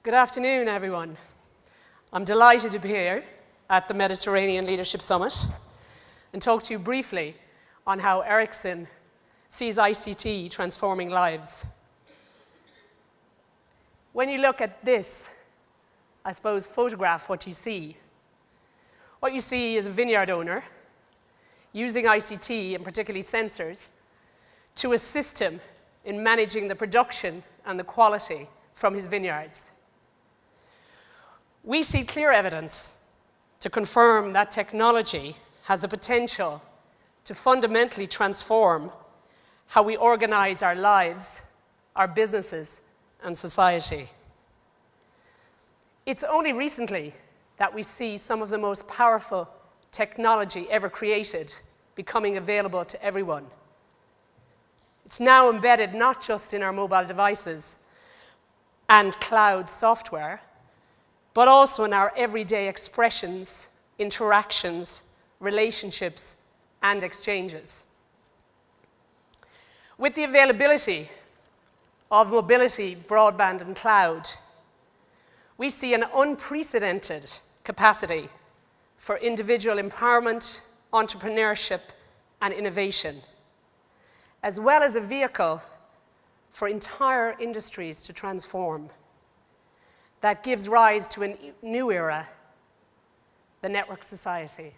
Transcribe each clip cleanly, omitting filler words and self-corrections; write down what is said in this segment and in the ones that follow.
Good afternoon, everyone. I'm delighted to be here at the Mediterranean Leadership Summit and talk to you briefly on how Ericsson sees ICT transforming lives. When you look at this, I suppose, photograph, what you see is a vineyard owner using ICT, and particularly sensors, to assist him in managing the production and the quality from his vineyards. We see clear evidence to confirm that technology has the potential to fundamentally transform how we organize our lives, our businesses, and society. It's only recently that we see some of the most powerful technology ever created becoming available to everyone. It's now embedded not just in our mobile devices and cloud software, but also in our everyday expressions, interactions, relationships, and exchanges. With the availability of mobility, broadband, and cloud, we see an unprecedented capacity for individual empowerment, entrepreneurship, and innovation, as well as a vehicle for entire industries to transform that gives rise to a new era, the network society.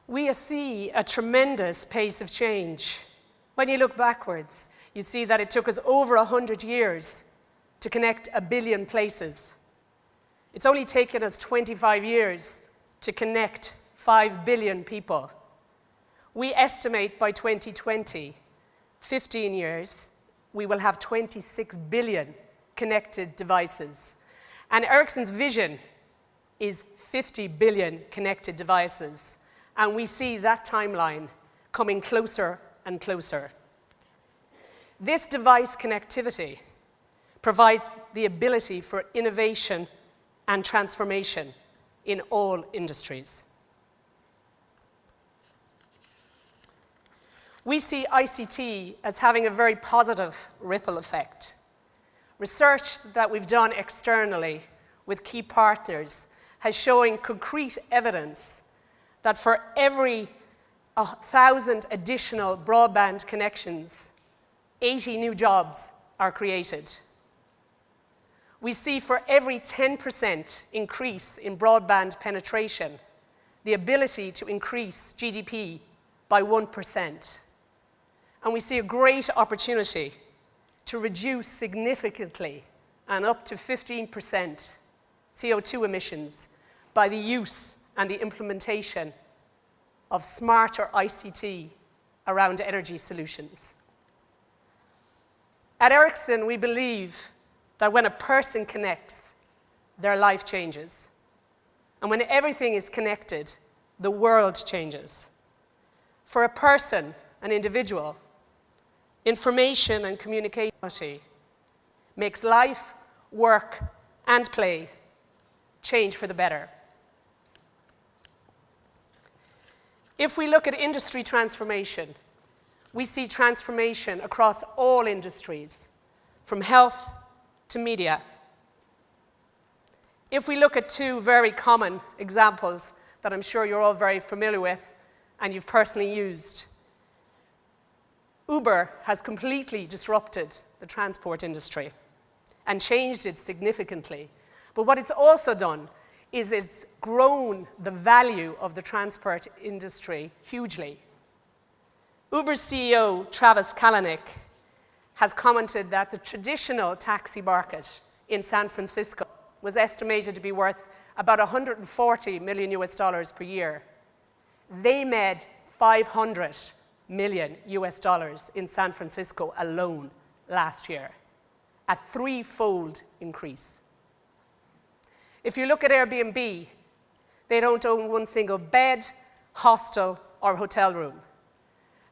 We see a tremendous pace of change. When you look backwards, you see that it took us over 100 years to connect 1 billion places. It's only taken us 25 years to connect 5 billion people. We estimate by 2020, 15 years, we will have 26 billion connected devices. And Ericsson's vision is 50 billion connected devices. And we see that timeline coming closer and closer. This device connectivity provides the ability for innovation and transformation in all industries. We see ICT as having a very positive ripple effect. Research that we've done externally with key partners has shown concrete evidence that for every 1,000 additional broadband connections, 80 new jobs are created. We see for every 10% increase in broadband penetration, the ability to increase GDP by 1%. And we see a great opportunity to reduce significantly and up to 15% CO2 emissions by the use and the implementation of smarter ICT around energy solutions. At Ericsson, we believe that when a person connects, their life changes. And when everything is connected, the world changes. For a person, an individual, information and communication makes life, work, and play change for the better. If we look at industry transformation, we see transformation across all industries, from health to media. If we look at two very common examples that I'm sure you're all very familiar with and you've personally used, Uber has completely disrupted the transport industry and changed it significantly. But what it's also done is it's grown the value of the transport industry hugely. Uber's CEO, Travis Kalanick, has commented that the traditional taxi market in San Francisco was estimated to be worth about $140 million US per year. They made $500 million US in San Francisco alone last year, a threefold increase. If you look at Airbnb, they don't own one single bed, hostel, or hotel room.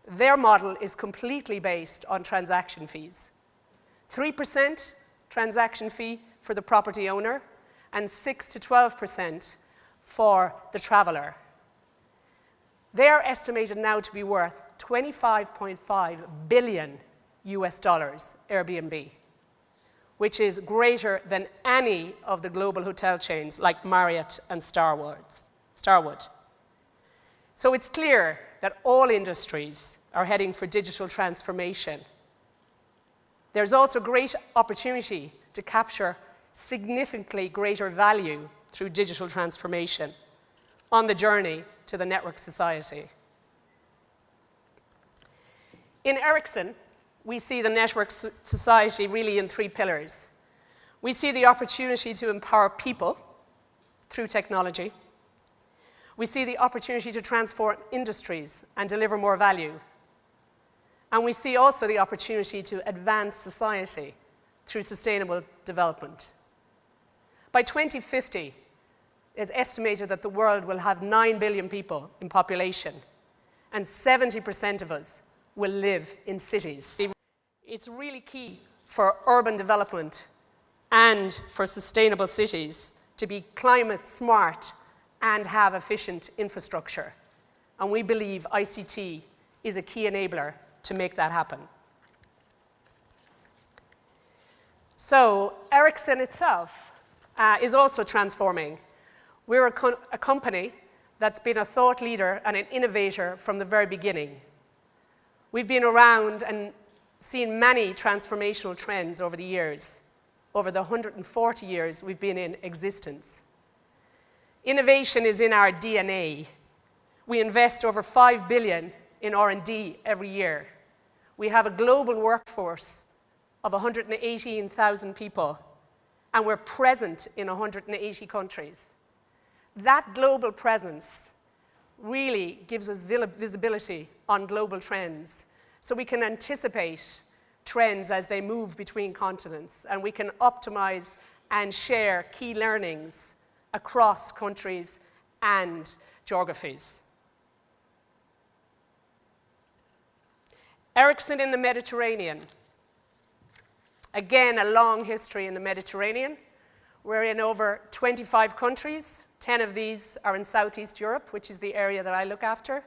Their model is completely based on transaction fees. 3% transaction fee for the property owner and 6 to 12% for the traveler. They are estimated now to be worth $25.5 billion US, Airbnb, which is greater than any of the global hotel chains like Marriott and Starwood. So it's clear that all industries are heading for digital transformation. There's also great opportunity to capture significantly greater value through digital transformation on the journey to the network society. In Ericsson, we see the network society really in three pillars. We see the opportunity to empower people through technology. We see the opportunity to transform industries and deliver more value. And we see also the opportunity to advance society through sustainable development. By 2050, it's estimated that the world will have 9 billion people in population, and 70% of us will live in cities. It's really key for urban development and for sustainable cities to be climate smart and have efficient infrastructure. And we believe ICT is a key enabler to make that happen. So Ericsson itself is also transforming. We're a company that's been a thought leader and an innovator from the very beginning. We've been around and seen many transformational trends over the years, over the 140 years we've been in existence. Innovation is in our DNA. We invest over $5 billion in R&D every year. We have a global workforce of 118,000 people, and we're present in 180 countries. That global presence really gives us visibility on global trends, so we can anticipate trends as they move between continents, and we can optimize and share key learnings across countries and geographies. Ericsson in the Mediterranean. Again, a long history in the Mediterranean. We're in over 25 countries. 10 of these are in Southeast Europe, which is the area that I look after.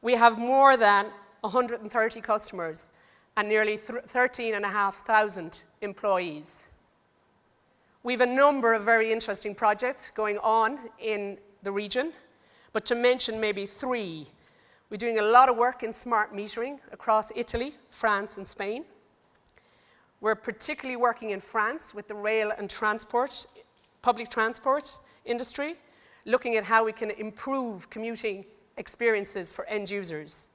We have more than 130 customers and nearly 13,500 employees. We have a number of very interesting projects going on in the region, but to mention maybe three. We're doing a lot of work in smart metering across Italy, France, and Spain. We're particularly working in France with the rail and transport, public transport industry, looking at how we can improve commuting experiences for end users.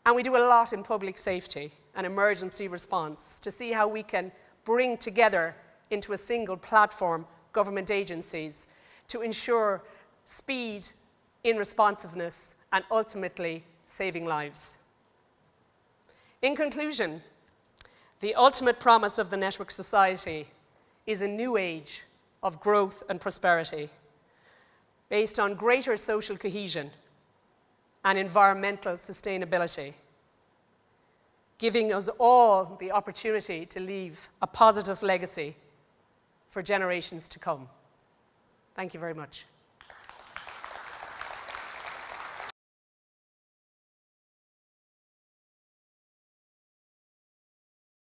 And we do a lot in public safety and emergency response to see how we can bring together into a single platform government agencies to ensure speed in responsiveness and ultimately saving lives. In conclusion, the ultimate promise of the network society is a new age of growth and prosperity based on greater social cohesion and environmental sustainability, giving us all the opportunity to leave a positive legacy for generations to come. Thank you very much.